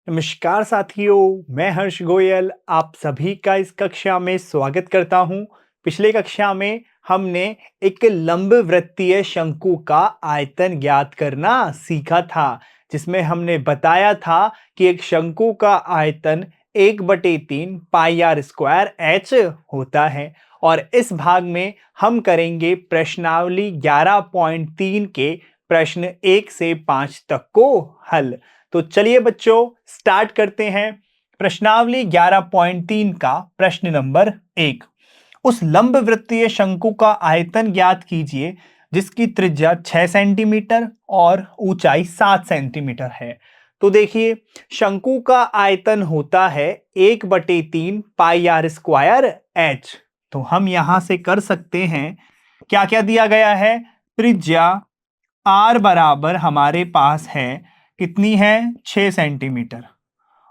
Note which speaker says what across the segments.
Speaker 1: नमस्कार साथियों, मैं हर्ष गोयल आप सभी का इस कक्षा में स्वागत करता हूं। पिछले कक्षा में हमने एक लंबवृत्तीय शंकु का आयतन ज्ञात करना सीखा था, जिसमें हमने बताया था कि एक शंकु का आयतन 1/3 पाई आर स्क्वायर एच होता है। और इस भाग में हम करेंगे प्रश्नावली 11.3 के प्रश्न 1 से 5 तक को हल। तो चलिए बच्चों स्टार्ट करते हैं। प्रश्नावली 11.3 का प्रश्न नंबर 1। उस लंबवृत्तीय शंकु का आयतन ज्ञात कीजिए जिसकी त्रिज्या 6 सेंटीमीटर और ऊंचाई 7 सेंटीमीटर है। तो देखिए, शंकु का आयतन होता है 1/3 पाई आर स्क्वायर एच। तो हम यहां से कर सकते हैं, क्या क्या दिया गया है। त्रिज्या आर बराबर हमारे पास है, कितनी है 6 सेंटीमीटर,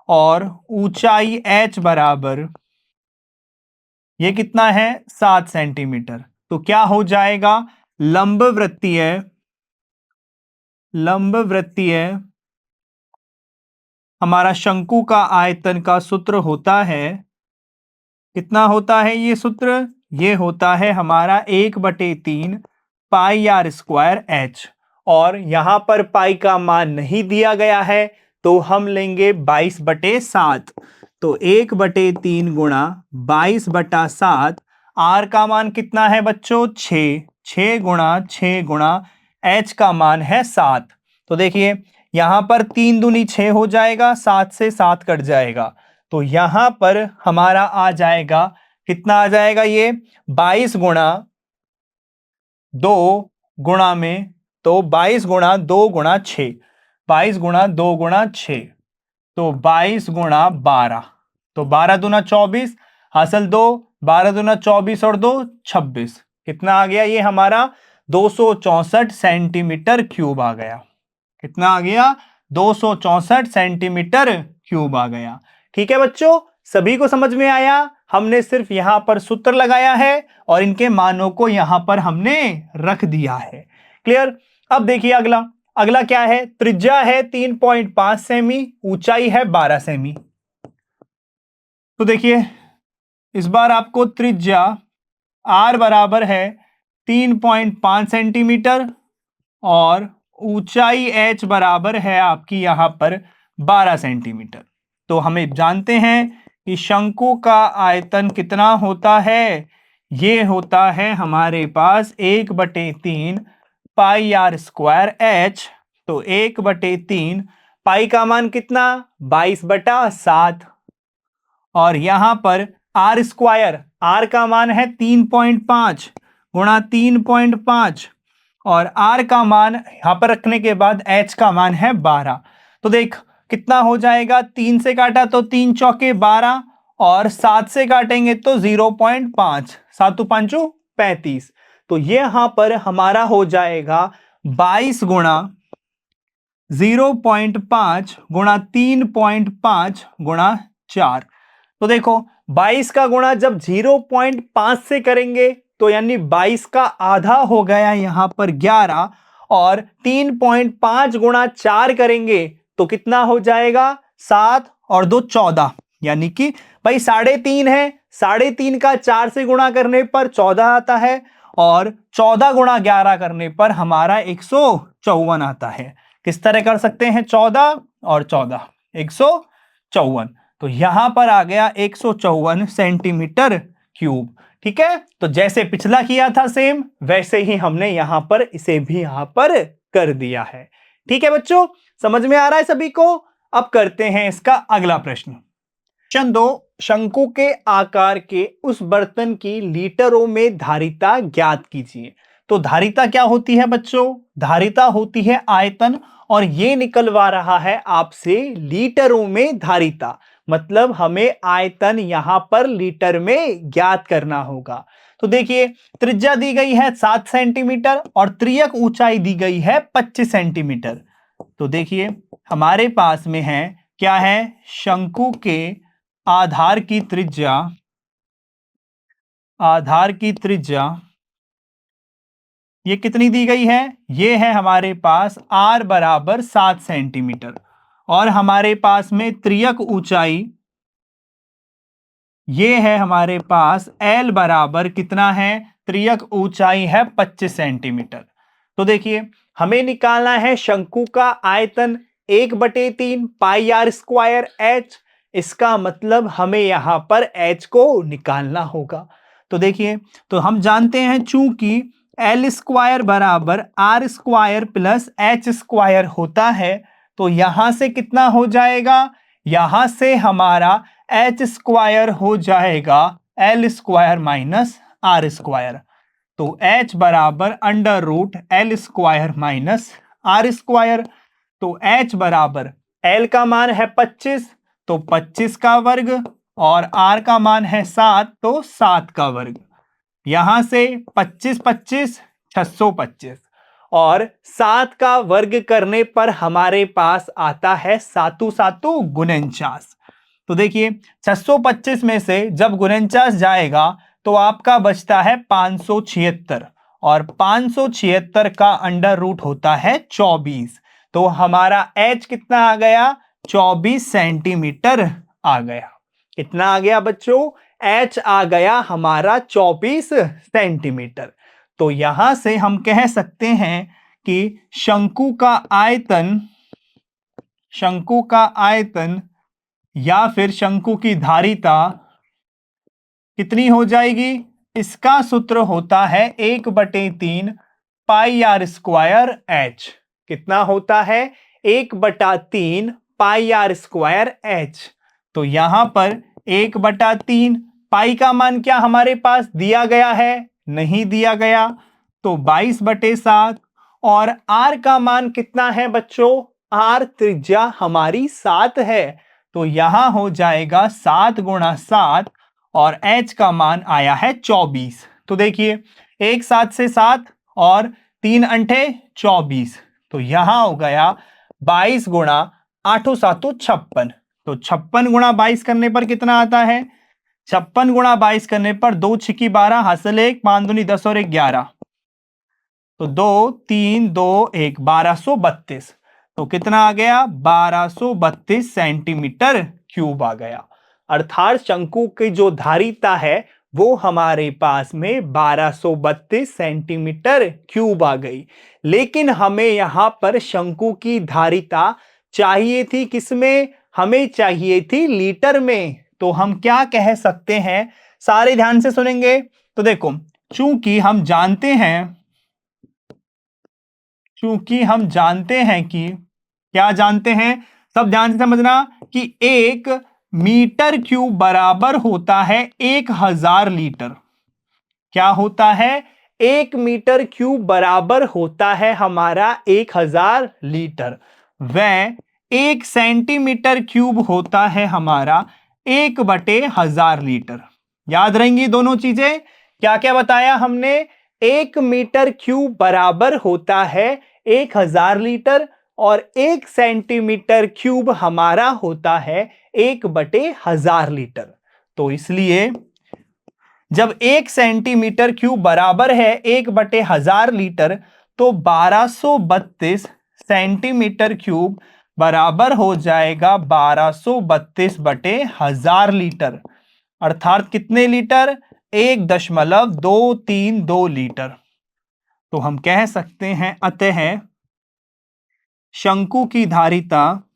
Speaker 1: और ऊंचाई h बराबर ये कितना है 7 सेंटीमीटर। तो क्या हो जाएगा, लंबवृत्तीय लंबवृत्तीय हमारा शंकु का आयतन का सूत्र होता है, कितना होता है ये सूत्र, ये होता है हमारा 1/3 पाई आर स्क्वायर एच। और यहां पर पाई का मान नहीं दिया गया है, तो हम लेंगे 22/7। तो 1/3 गुणा 22/7, आर का मान कितना है बच्चों 6, 6 गुणा 6 गुणा एच का मान है 7। तो देखिए यहां पर 3 दूनी 6 हो जाएगा, 7 से 7 कट जाएगा। तो यहां पर हमारा आ जाएगा, कितना आ जाएगा ये 22 गुणा 2 गुणा में, तो 22 गुणा 2 गुणा 6, 22 गुणा 2 गुणा 6, तो 22 गुणा 12, तो 12 दूना 24, हासिल 2, 12 दूना 24 और 2 26, कितना आ गया ये हमारा 264 सेंटीमीटर क्यूब आ गया। कितना आ गया 264 सेंटीमीटर क्यूब आ गया। ठीक है बच्चों, सभी को समझ में आया। हमने सिर्फ यहां पर सूत्र लगाया है और इनके मानों को यहां पर हमने रख दिया है। क्लियर। अब देखिए अगला अगला क्या है, त्रिज्या है 3.5 सेमी, ऊंचाई है 12 सेमी। तो देखिए इस बार आपको त्रिज्या आर बराबर है 3.5 सेंटीमीटर और ऊंचाई h बराबर है आपकी यहां पर 12 सेंटीमीटर। तो हमें जानते हैं कि शंकु का आयतन कितना होता है, ये होता है हमारे पास 1/3 पाई आर स्क्वायर एच। तो 1/3 पाई का मान कितना 22/7, और यहां पर आर स्क्वायर, आर का मान है 3.5 गुणा 3.5, और आर का मान यहां पर रखने के बाद एच का मान है 12। तो देख कितना हो जाएगा, 3 से काटा तो 3 चौके 12, और 7 से काटेंगे तो 0.5, 7 5 35। तो ये यहां पर हमारा हो जाएगा 22 गुणा 0.5 गुणा 3.5 गुणा 4। तो देखो 22 का गुणा जब 0.5 से करेंगे तो यानी 22 का आधा हो गया यहां पर 11, और 3.5 गुणा 4 करेंगे तो कितना हो जाएगा 7 और 2 14, यानी कि भाई 3.5 है, 3.5 का 4 से गुणा करने पर 14 आता है, और 14 गुणा 11 करने पर हमारा 154 आता है। किस तरह कर सकते हैं, 14 और 14 154। तो यहां पर आ गया 154 सेंटीमीटर क्यूब। ठीक है, तो जैसे पिछला किया था सेम वैसे ही हमने यहां पर इसे भी यहां पर कर दिया है। ठीक है बच्चों, समझ में आ रहा है सभी को। अब करते हैं इसका अगला प्रश्न। प्रश्न 2, शंकु के आकार के उस बर्तन की लीटरों में धारिता ज्ञात कीजिए। तो धारिता क्या होती है बच्चों, धारिता होती है आयतन, और ये निकलवा रहा है आपसे लीटरों में धारिता, मतलब हमें आयतन यहां पर लीटर में ज्ञात करना होगा। तो देखिए त्रिज्या दी गई है 7 सेंटीमीटर और त्रियक ऊंचाई दी गई है 25 सेंटीमीटर। तो देखिए हमारे पास में है, क्या है, शंकु के आधार की त्रिज्या ये कितनी दी गई है, ये है हमारे पास r बराबर 7 सेंटीमीटर, और हमारे पास में त्रियक ऊंचाई ये है हमारे पास L बराबर कितना है, त्रियक ऊंचाई है 25 सेंटीमीटर। तो देखिए हमें निकालना है शंकु का आयतन 1/3 पाई आर स्क्वायर एच। इसका मतलब हमें यहां पर एच को निकालना होगा। तो देखिए तो हम जानते हैं चूंकि एल स्क्वायर बराबर R square plus H square होता है, तो यहां से कितना हो जाएगा, यहां से हमारा एच स्क्वायर हो जाएगा L square minus R square. तो h बराबर under root L square minus R square. तो h बराबर l का मान है 25, तो 25 का वर्ग, और r का मान है 7, तो 7 का वर्ग। यहां से 25 25 625 और 7 का वर्ग करने पर हमारे पास आता है 7 7 49। तो देखिए 625 में से जब 49 जाएगा तो आपका बचता है 576, और 576 का अंडर रूट होता है 24। तो हमारा h कितना आ गया, 24 सेंटीमीटर आ गया। कितना आ गया बच्चों, h आ गया हमारा 24 सेंटीमीटर। तो यहां से हम कह सकते हैं कि शंकु का आयतन या फिर शंकु की धारिता कितनी हो जाएगी, इसका सूत्र होता है 1/3 पाई आर स्क्वायर एच। कितना होता है, 1/3 पाई आर स्क्वायर एच। तो यहां पर 1/3 पाई का मान क्या हमारे पास दिया गया है, नहीं दिया गया, तो 22/7। और आर का मान कितना है बच्चों, आर त्रिज्या हमारी 7 है, तो यहां हो जाएगा 7 × 7, और h का मान आया है 24। तो देखिए 1 7 से 7 और 3 अंठे 24, तो यहां हो गया 22 × 8 7 56। तो 56 × 22 करने पर कितना आता है, 56 × 22 करने पर 2 6 12 हासिल 1, 5 दूनी 10 और 1 11, तो 2 3 2 1 1232। तो कितना आ गया, 1232 सेंटीमीटर क्यूब आ गया। अर्थात शंकु की जो धारिता है वो हमारे पास में 1232 सेंटीमीटर क्यूब आ गई। लेकिन हमें यहां पर शंकु की धारिता चाहिए थी किसमें, हमें चाहिए थी लीटर में। तो हम क्या कह सकते हैं, सारे ध्यान से सुनेंगे। तो देखो चूंकि हम जानते हैं कि क्या जानते हैं, सब ध्यान से समझना, कि 1 मीटर क्यूब बराबर होता है 1000 लीटर। क्या होता है, 1 मीटर क्यूब बराबर होता है हमारा 1000 लीटर। वह 1 सेंटीमीटर क्यूब होता है हमारा 1/1000 लीटर। याद रहेंगी दोनों चीजें। क्या क्या बताया हमने, 1 मीटर क्यूब बराबर होता है 1000 लीटर, और 1 सेंटीमीटर क्यूब हमारा होता है 1/1000 लीटर। तो इसलिए जब 1 सेंटीमीटर क्यूब बराबर है 1/1000 लीटर, तो 1232 सेंटीमीटर क्यूब बराबर हो जाएगा 1232/1000 लीटर। अर्थात कितने लीटर, 1.232 लीटर। तो हम कह सकते हैं अतः शंकु की धारिता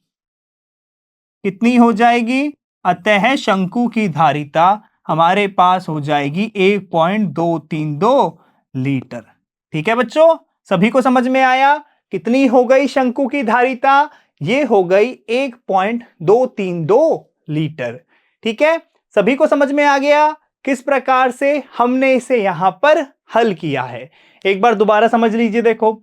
Speaker 1: कितनी हो जाएगी, अतः शंकु की धारिता हमारे पास हो जाएगी 1.232 लीटर। ठीक है बच्चों, सभी को समझ में आया। कितनी हो गई शंकु की धारिता, ये हो गई 1.232 लीटर। ठीक है, सभी को समझ में आ गया किस प्रकार से हमने इसे यहां पर हल किया है। एक बार दोबारा समझ लीजिए। देखो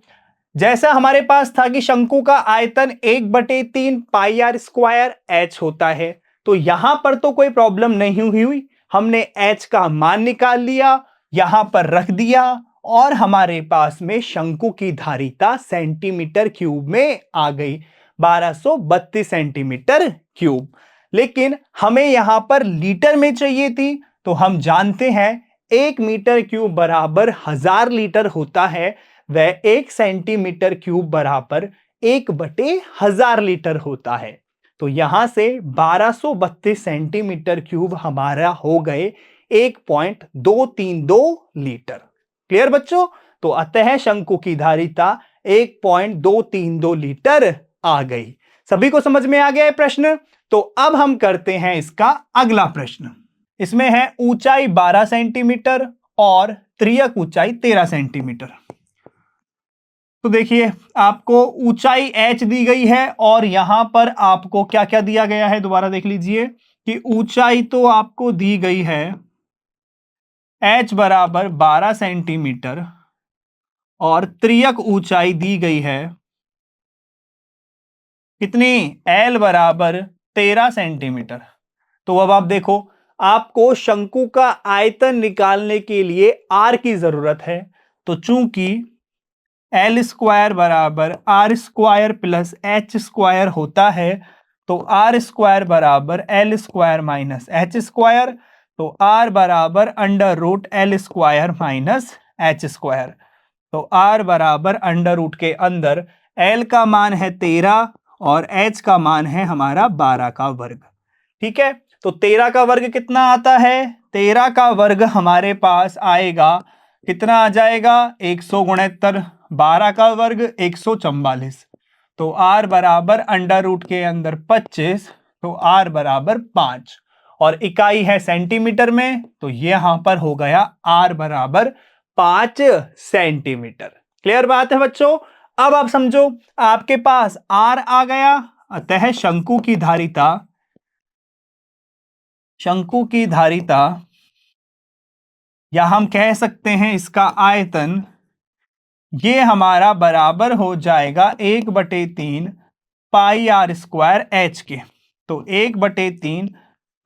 Speaker 1: जैसा हमारे पास था कि शंकु का आयतन 1/3 पाई आर स्क्वायर एच होता है, तो यहां पर तो कोई प्रॉब्लम नहीं हुई, हमने एच का मान निकाल लिया, यहां पर रख दिया, और हमारे पास में शंकु की धारिता सेंटीमीटर क्यूब में आ गई, 1232 सेंटीमीटर क्यूब। लेकिन हमें यहां पर लीटर में चाहिए थी, तो हम जानते हैं 1 मीटर क्यूब बराबर 1000 लीटर होता है, वह 1 सेंटीमीटर क्यूब बराबर 1/1000 लीटर होता है। तो यहां से 1232 सेंटीमीटर क्यूब हमारा हो गए 1.232 लीटर। क्लियर बच्चों? तो अतः शंकु की धारिता 1.232 लीटर आ गई। सभी को समझ में आ गया है प्रश्न? तो अब हम करते हैं इसका अगला प्रश्न। इसमें है ऊंचाई 12 सेंटीमीटर और त्रियक ऊंचाई 13 सेंटीमीटर। तो देखिए आपको ऊंचाई h दी गई है और यहां पर आपको क्या क्या दिया गया है, दोबारा देख लीजिए कि ऊंचाई तो आपको दी गई है h बराबर 12 सेंटीमीटर और त्रियक ऊंचाई दी गई है कितनी, l बराबर 13 सेंटीमीटर। तो अब आप देखो, आपको शंकु का आयतन निकालने के लिए r की जरूरत है। तो चूंकि एल स्क्वायर बराबर R square plus H square होता है, तो आर स्क्वायर बराबर L square minus H square, तो आर बराबर under root L square minus H square. तो आर बराबर अंडर रूट के अंदर एल का मान है 13 और एच का मान है हमारा 12 का वर्ग। ठीक है, तो 13 का वर्ग कितना आता है? 13 का वर्ग हमारे पास आएगा, कितना आ जाएगा? 169। 12 का वर्ग 144। तो आर बराबर अंडर रूट के अंदर 25, तो आर बराबर 5 और इकाई है सेंटीमीटर में, तो यहां पर हो गया आर बराबर 5 सेंटीमीटर। क्लियर बात है बच्चों? अब आप समझो, आपके पास आर आ गया, अतः शंकु की धारिता या हम कह सकते हैं इसका आयतन, ये हमारा बराबर हो जाएगा 1/3 पाई आर स्क्वायर एच के। तो 1/3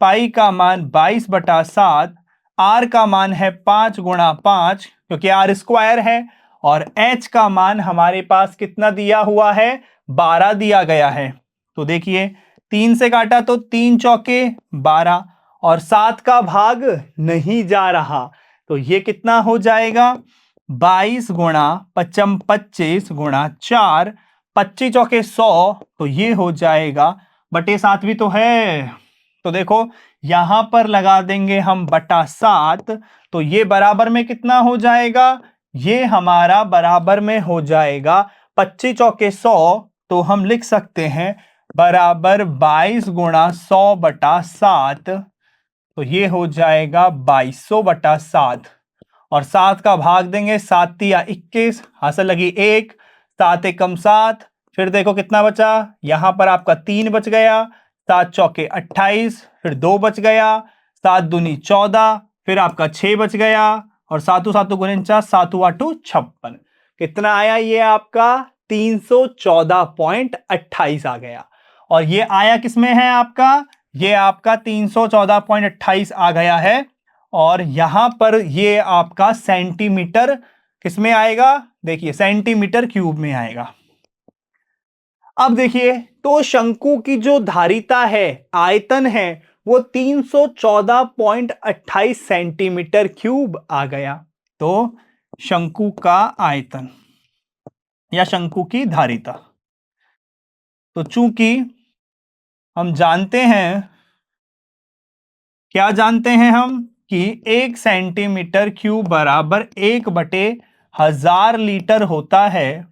Speaker 1: पाई का मान 22/7, आर का मान है 5 गुणा 5 क्योंकि आर स्क्वायर है, और एच का मान हमारे पास कितना दिया हुआ है? 12 दिया गया है। तो देखिए 3 से काटा तो 3 चौके 12 और 7 का भाग नहीं जा रहा, तो ये कितना हो जाएगा? 22 गुणा 5 25 गुणा 4, 25 चौके 100, तो ये हो जाएगा बटे 7 भी तो है। तो देखो यहां पर लगा देंगे हम बटा 7, तो ये बराबर में कितना हो जाएगा? ये हमारा बराबर में हो जाएगा 25 चौके 100, तो हम लिख सकते हैं बराबर 22 गुणा 100/7, तो ये हो जाएगा 2200/7 और 7 का भाग देंगे, 7 तिया 21, हासिल लगी 1, 7 एकम 7, फिर देखो कितना बचा, यहां पर आपका 3 बच गया, 7 चौके 28, फिर 2 बच गया, 7 दूनी 14, फिर आपका 6 बच गया और 7 7 गुने 4, 7 8 56। कितना आया? ये आपका 314.28 आ गया। और ये आया किसमें है आपका? ये आपका 314.28 आ गया है और यहां पर ये आपका सेंटीमीटर किसमें आएगा? देखिए सेंटीमीटर क्यूब में आएगा। अब देखिए, तो शंकु की जो धारिता है, आयतन है, वो 314.28 सेंटीमीटर क्यूब आ गया। तो शंकु का आयतन या शंकु की धारिता, तो चूंकि हम जानते हैं, क्या जानते हैं हम कि 1 सेंटीमीटर क्यूब बराबर 1/1000 लीटर होता है,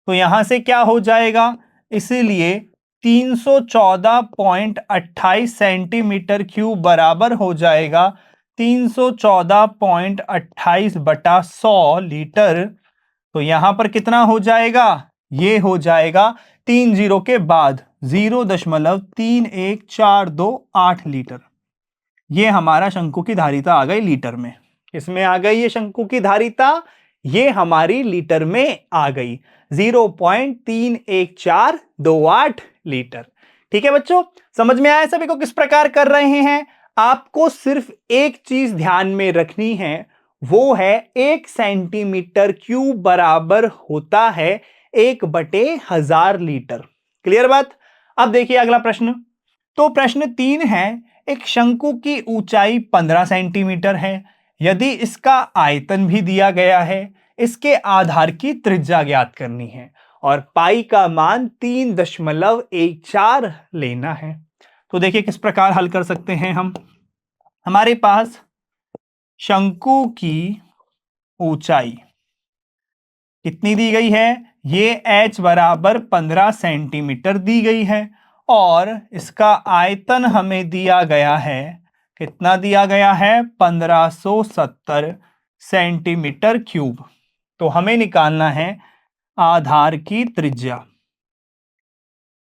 Speaker 1: तो यहां से क्या हो जाएगा? इसीलिए 314.28 सेंटीमीटर क्यूब बराबर हो जाएगा 314.28/100 लीटर। तो यहां पर कितना हो जाएगा? ये हो जाएगा 3 जीरो के बाद 0.31428 लीटर। ये हमारा शंकु की धारिता आ गई लीटर में। इसमें आ गई ये शंकु की धारिता, ये हमारी लीटर में आ गई 0.31428 लीटर। ठीक है बच्चों, समझ में आया सभी को किस प्रकार कर रहे हैं? आपको सिर्फ एक चीज ध्यान में रखनी है, वो है 1 सेंटीमीटर क्यूब बराबर होता है 1/1000 लीटर। क्लियर बात? अब देखिए अगला प्रश्न। तो प्रश्न 3 है, एक शंकु की ऊंचाई 15 सेंटीमीटर है, यदि इसका आयतन भी दिया गया है, इसके आधार की त्रिज्या ज्ञात करनी है और पाई का मान 3.14 लेना है। तो देखिए किस प्रकार हल कर सकते हैं हम। हमारे पास शंकु की ऊंचाई कितनी दी गई है, ये h बराबर 15 सेंटीमीटर दी गई है और इसका आयतन हमें दिया गया है, कितना दिया गया है, 1570 सेंटीमीटर क्यूब। तो हमें निकालना है आधार की त्रिज्या।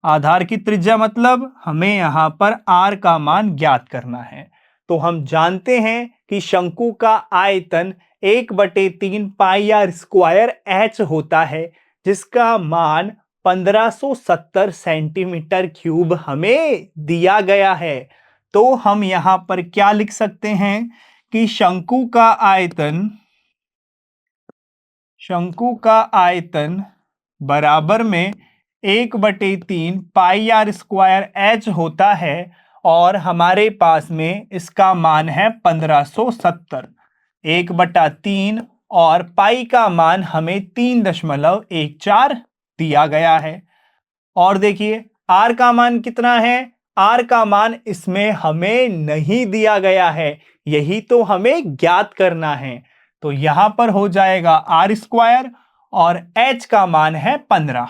Speaker 1: आधार की त्रिज्या मतलब हमें यहां पर r का मान ज्ञात करना है। तो हम जानते हैं कि शंकु का आयतन 1/3 पाई आर स्क्वायर h होता है, जिसका मान 1570 सेंटीमीटर क्यूब हमें दिया गया है। तो हम यहां पर क्या लिख सकते हैं कि शंकु का आयतन बराबर में 1/3 पाई आर स्क्वायर h होता है और हमारे पास में इसका मान है 1570। 1/3 और पाई का मान हमें 3.14 दिया गया है। और देखिए r का मान कितना है, r का मान इसमें हमें नहीं दिया गया है, यही तो हमें ज्ञात करना है। तो यहां पर हो जाएगा r स्क्वायर और h का मान है 15।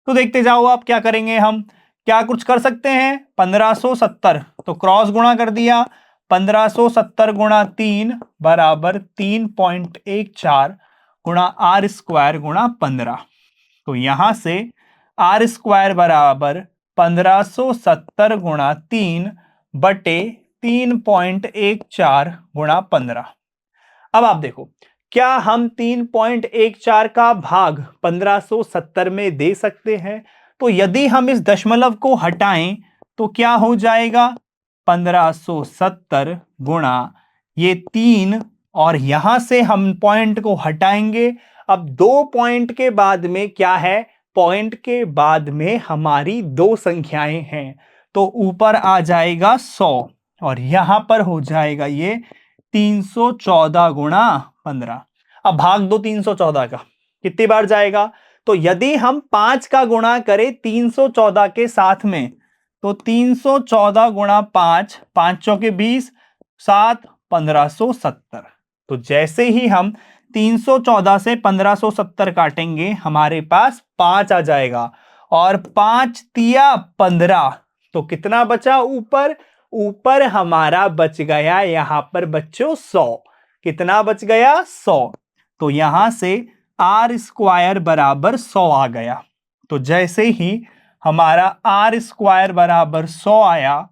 Speaker 1: तो देखते जाओ आप क्या करेंगे, हम क्या कुछ कर सकते हैं। 1570 तो क्रॉस गुणा कर दिया, 1570 गुणा 3 बराबर 3.14 गुणा आर स्क्वायर गुणा 15। तो यहां से आर स्क्वायर बराबर 1570 गुणा 3 बटे 3.14 गुणा 15। अब आप देखो, क्या हम 3.14 का भाग 1570 में दे सकते हैं। तो यदि हम इस दशमलव को हटाएं तो क्या हो जाएगा, 1570 गुणा ये 3 और यहां से हम पॉइंट को हटाएंगे। अब 2 पॉइंट के बाद में क्या है, पॉइंट के बाद में हमारी 2 संख्याएं हैं, तो ऊपर आ जाएगा 100 और यहां पर हो जाएगा ये 314 गुणा 15। अब भाग दो 314 का, कितनी बार जाएगा। तो यदि हम 5 का गुणा करें 314 के साथ में, तो 314 गुणा 5, 5 चौके 20, 7, 1570। तो जैसे ही हम 314 से 1570 काटेंगे हमारे पास 5 आ जाएगा और 5 तिया 15। तो कितना बचा ऊपर, ऊपर हमारा बच गया यहां पर बच्चों 100। कितना बच गया, 100। तो यहां से आर स्क्वायर बराबर 100 आ गया। तो जैसे ही हमारा आर स्क्वायर बराबर 100 आया,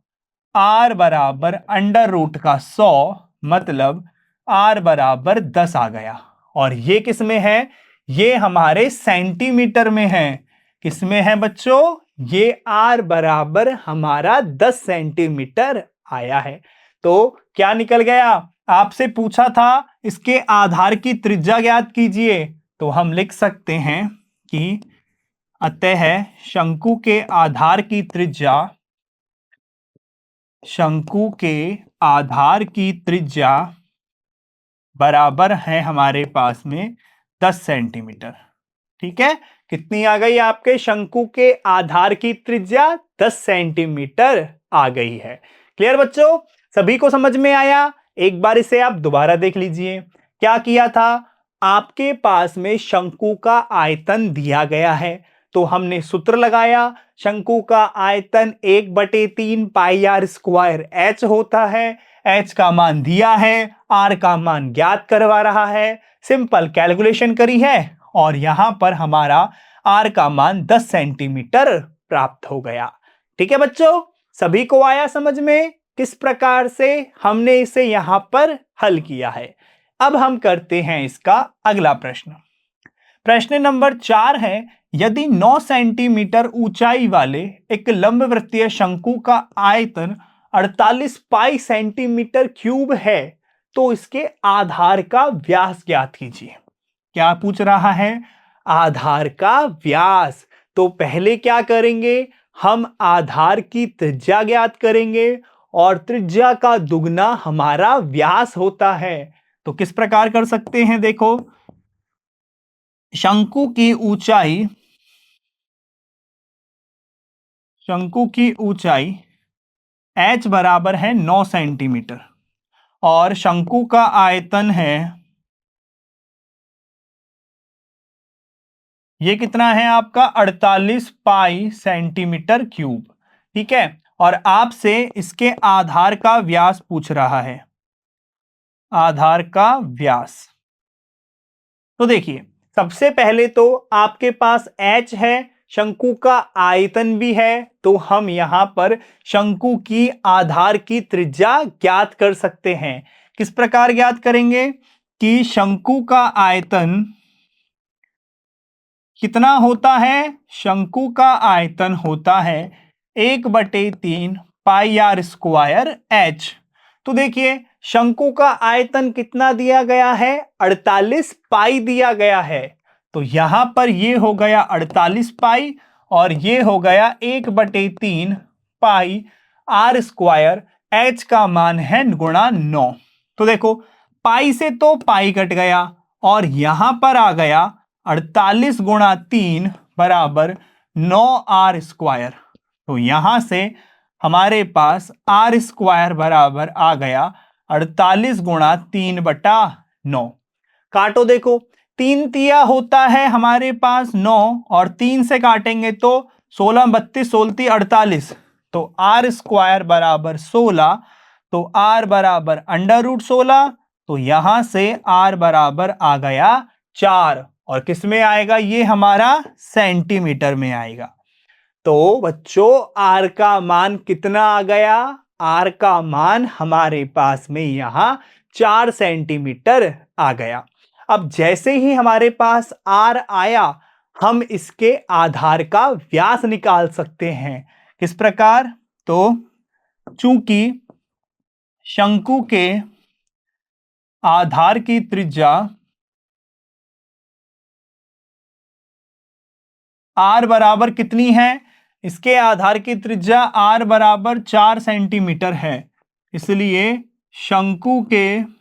Speaker 1: आर बराबर अंडर रूट का 100 मतलब आर बराबर 10 आ गया। और ये किस में है, ये हमारे सेंटीमीटर में है। किस में है बच्चों, ये आर बराबर हमारा 10 सेंटीमीटर आया है। तो क्या निकल गया, आपसे पूछा था इसके आधार की त्रिज्या ज्ञात कीजिए, तो हम लिख सकते हैं कि अतः शंकु के आधार की त्रिज्या, शंकु के आधार की त्रिज्या बराबर है हमारे पास में 10 सेंटीमीटर। ठीक है, कितनी आ गई आपके शंकु के आधार की त्रिज्या, 10 सेंटीमीटर आ गई है। क्लियर बच्चों, सभी को समझ में आया। एक बार इसे आप दोबारा देख लीजिए। क्या किया था, आपके पास में शंकु का आयतन दिया गया है, तो हमने सूत्र लगाया, शंकु का आयतन 1/3 पाई आर स्क्वायर h होता है। h का मान दिया है, r का मान ज्ञात करवा रहा है, सिंपल कैलकुलेशन करी है और यहां पर हमारा r का मान 10 सेंटीमीटर प्राप्त हो गया। ठीक है बच्चों, सभी को आया समझ में किस प्रकार से हमने इसे यहां पर हल किया है। अब हम करते हैं इसका अगला प्रश्न। प्रश्न नंबर 4 है, यदि 9 सेंटीमीटर ऊंचाई वाले एक लंबवृत्तीय शंकु का आयतन 48 पाई सेंटीमीटर क्यूब है, तो इसके आधार का व्यास ज्ञात कीजिए। क्या पूछ रहा है, आधार का व्यास। तो पहले क्या करेंगे, हम आधार की त्रिज्या ज्ञात करेंगे और त्रिज्या का दुगना हमारा व्यास होता है। तो किस प्रकार कर सकते हैं, देखो शंकु की ऊंचाई h बराबर है 9 सेंटीमीटर और शंकु का आयतन है, ये कितना है आपका 48 पाई सेंटीमीटर क्यूब। ठीक है, और आपसे इसके आधार का व्यास पूछ रहा है, आधार का व्यास। तो देखिए, सबसे पहले तो आपके पास h है, शंकु का आयतन भी है, तो हम यहां पर शंकु की आधार की त्रिज्या ज्ञात कर सकते हैं। किस प्रकार ज्ञात करेंगे कि शंकु का आयतन कितना होता है? शंकु का आयतन होता है 1/3 पाई आर स्क्वायर एच। तो देखिए, शंकु का आयतन कितना दिया गया है? 48 पाई दिया गया है। तो यहां पर ये हो गया 48 पाई और ये हो गया 1/3 पाई आर स्क्वायर, एच का मान है गुणा 9। तो देखो, पाई से तो पाई कट गया और यहां पर आ गया 48 गुणा 3 बराबर 9 आर स्क्वायर। तो यहां से हमारे पास आर स्क्वायर बराबर आ गया 48 गुणा 3/9। काटो, देखो 3 तिया होता है हमारे पास 9 और 3 से काटेंगे तो 16 32 16 48, तो आर स्क्वायर बराबर 16, तो आर बराबर √16। तो यहां से आर बराबर आ गया 4 और किस में आएगा? ये हमारा सेंटीमीटर में आएगा। तो बच्चों, आर का मान कितना आ गया? आर का मान हमारे पास में यहां 4 सेंटीमीटर आ गया। अब जैसे ही हमारे पास आर आया, हम इसके आधार का व्यास निकाल सकते हैं। किस प्रकार? तो चूंकि शंकु के आधार की त्रिज्या आर बराबर कितनी है? इसके आधार की त्रिज्या आर बराबर 4 सेंटीमीटर है, इसलिए शंकु के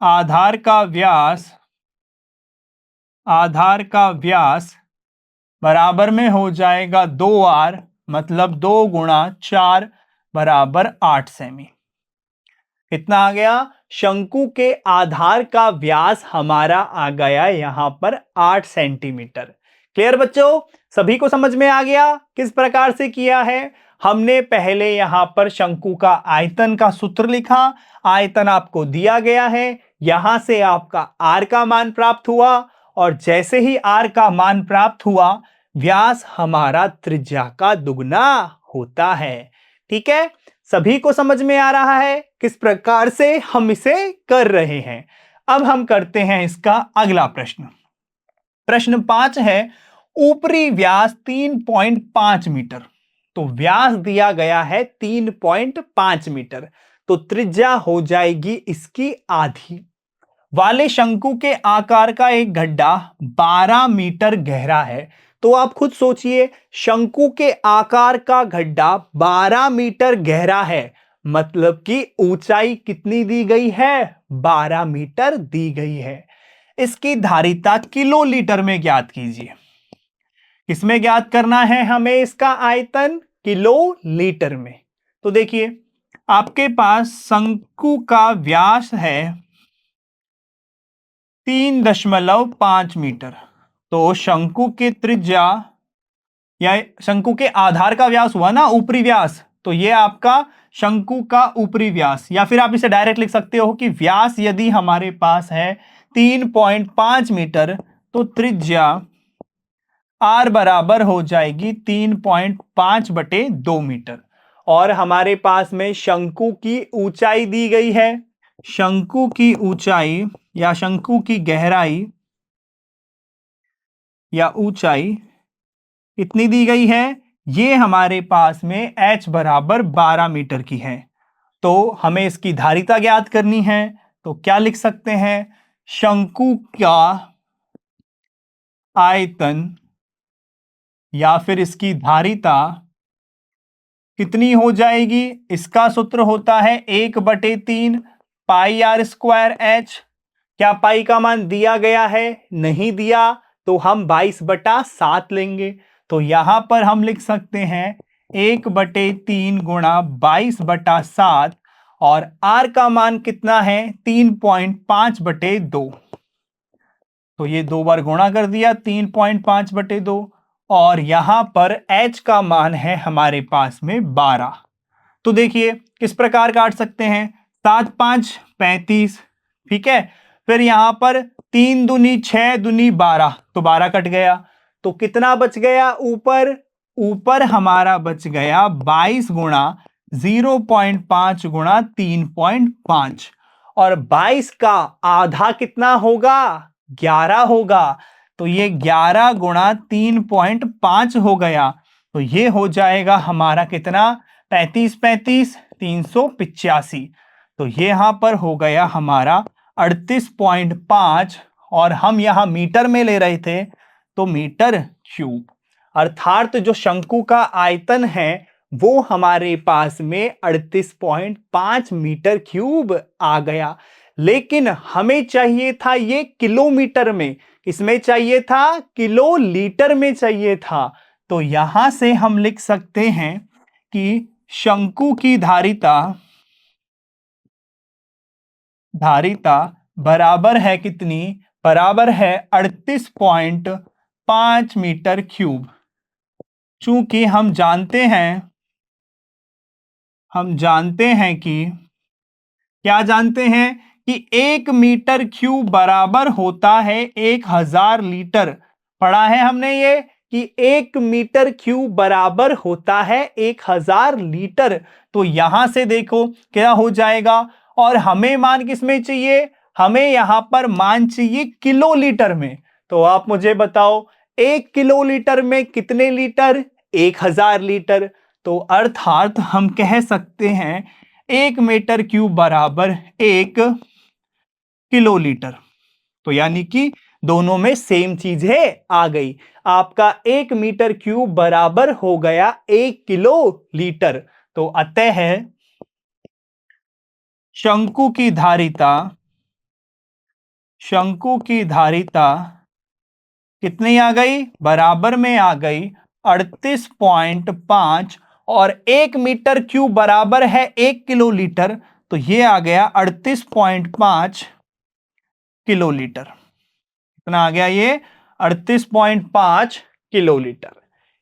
Speaker 1: आधार का व्यास बराबर में हो जाएगा 2r, मतलब 2 गुणा 4 बराबर 8 सेमी। कितना आ गया? शंकु के आधार का व्यास हमारा आ गया यहां पर 8 सेंटीमीटर। क्लियर बच्चों? सभी को समझ में आ गया किस प्रकार से किया है? हमने पहले यहां पर शंकु का आयतन का सूत्र लिखा, आयतन आपको दिया गया है, यहां से आपका आर का मान प्राप्त हुआ और जैसे ही आर का मान प्राप्त हुआ, व्यास हमारा त्रिज्या का दुगना होता है। ठीक है, सभी को समझ में आ रहा है किस प्रकार से हम इसे कर रहे हैं? अब हम करते हैं इसका अगला प्रश्न। प्रश्न 5 है, ऊपरी व्यास 3.5 मीटर। तो व्यास दिया गया है 3.5 मीटर, तो त्रिज्या हो जाएगी इसकी आधी। वाले शंकु के आकार का एक गड्ढा 12 मीटर गहरा है। तो आप खुद सोचिए, शंकु के आकार का गड्ढा 12 मीटर गहरा है, मतलब कि ऊंचाई कितनी दी गई है? 12 मीटर दी गई है। इसकी धारिता किलो लीटर में ज्ञात कीजिए। किसमें ज्ञात करना है हमें इसका आयतन? किलो लीटर में। तो देखिए, आपके पास शंकु का व्यास है 3.5 मीटर। तो शंकु की त्रिज्या या शंकु के आधार का व्यास हुआ ना, ऊपरी व्यास, तो ये आपका शंकु का ऊपरी व्यास, या फिर आप इसे डायरेक्ट लिख सकते हो कि व्यास यदि हमारे पास है 3.5 मीटर, तो त्रिज्या आर बराबर हो जाएगी 3.5/2 मीटर। और हमारे पास में शंकु की ऊंचाई दी गई है। शंकु की ऊंचाई या शंकु की गहराई या ऊंचाई कितनी दी गई है? ये हमारे पास में h बराबर 12 मीटर की है। तो हमें इसकी धारिता ज्ञात करनी है, तो क्या लिख सकते हैं? शंकु का आयतन या फिर इसकी धारिता कितनी हो जाएगी? इसका सूत्र होता है 1/3 पाई आर स्क्वायर एच। क्या पाई का मान दिया गया है? नहीं दिया, तो हम 22/7 लेंगे। तो यहां पर हम लिख सकते हैं 1/3 गुणा 22/7, और आर का मान कितना है? 3.5/2। तो ये 2 बार गुणा कर दिया, 3.5/2, और यहां पर h का मान है हमारे पास में 12। तो देखिए किस प्रकार काट सकते हैं। 7 5 35, ठीक है। फिर यहां पर 3 दूनी 6 दूनी 12, तो 12 कट गया। तो कितना बच गया ऊपर? ऊपर हमारा बच गया 22 गुणा 0.5 गुणा 3.5, और 22 का आधा कितना होगा? 11 होगा। तो ये 11 गुणा 3.5 हो गया। तो ये हो जाएगा हमारा कितना? 35 35 385। तो ये यहां पर हो गया हमारा 38.5, और हम यहां मीटर में ले रहे थे, तो मीटर क्यूब। अर्थात जो शंकु का आयतन है वो हमारे पास में 38.5 मीटर क्यूब आ गया। लेकिन हमें चाहिए था ये किलोमीटर में, इसमें चाहिए था किलो लीटर में चाहिए था। तो यहां से हम लिख सकते हैं कि शंकु की धारिता बराबर है कितनी? बराबर है 38.5 मीटर क्यूब। चूंकि हम जानते हैं कि क्या जानते हैं कि 1 मीटर क्यूब बराबर होता है 1000 लीटर। पढ़ा है हमने ये कि 1 मीटर क्यूब बराबर होता है 1000 लीटर। तो यहां से देखो क्या हो जाएगा, और हमें मान किसमें चाहिए? हमें यहां पर मान चाहिए किलो लीटर में। तो आप मुझे बताओ 1 किलो लीटर में कितने लीटर? 1000 लीटर। तो अर्थात हम कह सकते हैं 1 मीटर क्यूब बराबर 1 किलो लीटर। तो यानी कि दोनों में सेम चीज है, आ गई। आपका 1 मीटर क्यूब बराबर हो गया 1 किलो लीटर। तो अतः शंकु की धारिता कितनी आ गई? बराबर में आ गई 38.5, और 1 मीटर क्यूब बराबर है 1 किलो लीटर। तो ये आ गया 38.5 किलो लीटर। कितना आ गया ये? 38.5 किलो लीटर।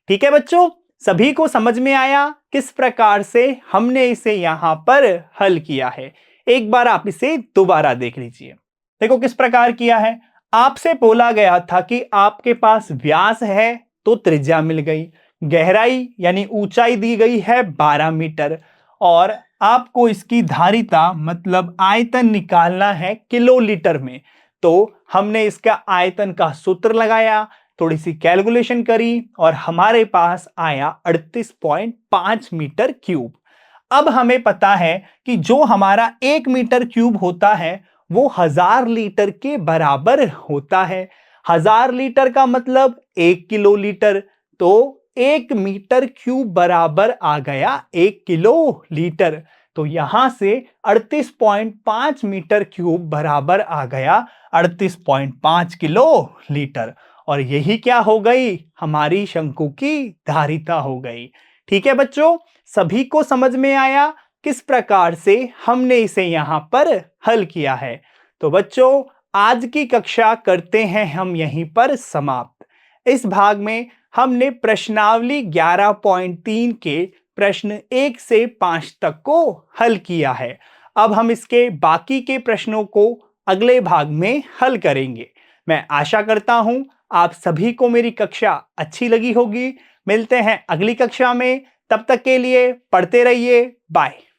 Speaker 1: ठीक है बच्चों, सभी को समझ में आया किस प्रकार से हमने इसे यहां पर हल किया है? एक बार आप इसे दोबारा देख लीजिए। देखो किस प्रकार किया है। आपसे बोला गया था कि आपके पास व्यास है तो त्रिज्या मिल गई, गहराई यानी ऊंचाई दी गई है 12 मीटर, और आपको इसकी धारिता मतलब आयतन निकालना है किलो लीटर में। तो हमने इसका आयतन का सूत्र लगाया, थोड़ी सी कैलकुलेशन करी, और हमारे पास आया 38.5 मीटर क्यूब। अब हमें पता है कि जो हमारा 1 मीटर क्यूब होता है वो 1000 लीटर के बराबर होता है। 1000 लीटर का मतलब 1 किलो लीटर। तो 1 मीटर क्यूब बराबर आ गया 1 किलो लीटर। तो यहां से 38.5 मीटर क्यूब बराबर आ गया 38.5 किलो लीटर। और यही क्या हो गई? हमारी शंकु की धारिता हो गई। ठीक है बच्चों, सभी को समझ में आया किस प्रकार से हमने इसे यहां पर हल किया है? तो बच्चों, आज की कक्षा करते हैं हम यहीं पर समाप्त। इस भाग में हमने प्रश्नावली 11.3 के प्रश्न 1 से 5 तक को हल किया है। अब हम इसके बाकी के प्रश्नों को अगले भाग में हल करेंगे। मैं आशा करता हूं आप सभी को मेरी कक्षा अच्छी लगी होगी। मिलते हैं अगली कक्षा में, तब तक के लिए पढ़ते रहिए। बाय।